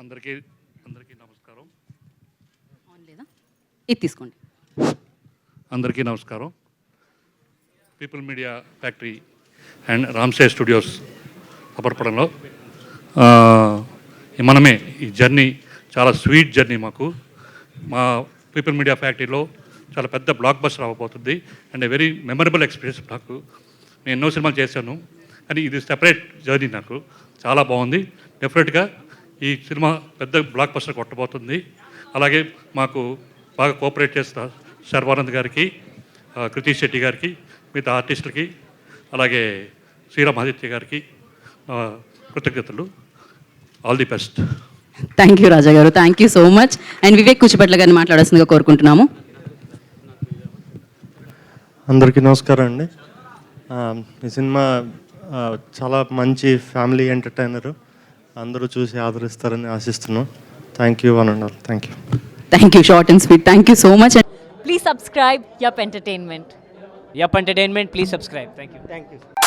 అందరికీ నమస్కారం. ఇది తీసుకోండి. అందరికీ నమస్కారం. People media factory and Ramsay studios అపర్పడంలో మనమే ఈ జర్నీ చాలా స్వీట్ జర్నీ మాకు. మా పీపుల్ మీడియా ఫ్యాక్టరీలో చాలా పెద్ద బ్లాక్ బస్టర్ అవ్వబోతుంది అండ్ వెరీ మెమరబుల్ ఎక్స్పీరియన్స్ నాకు. నేను ఎన్నో సినిమాలు చేశాను కానీ ఇది సెపరేట్ జర్నీ నాకు చాలా బాగుంది. డెఫినెట్గా ఈ సినిమా పెద్ద బ్లాక్ బస్టర్ కొట్టబోతుంది. అలాగే మాకు బాగా కోఆపరేట్ చేస్తున్న శర్వానంద్ గారికి, కృతి శెట్టి గారికి, మిగతా ఆర్టిస్టులకి, అలాగే శ్రీరామ్ ఆదిత్య గారికి కృతజ్ఞతలు. All the best. Thank you Raja గారు, thank you so much. And Vivek Kuchipatla గారిని మాట్లాడాల్సిందిగా కోరుకుంటున్నాము. అందరికీ నమస్కారం అండి. ఈ సినిమా చాలా మంచి ఫ్యామిలీ ఎంటర్టైనరు, అందరూ చూసి ఆదరిస్తారని ఆశిస్తున్నాం. Thank you one and all. Thank you. Thank you, short and sweet. Thank you so much. Please subscribe Yup Entertainment. Yup Entertainment, please subscribe. Thank you. Thank you.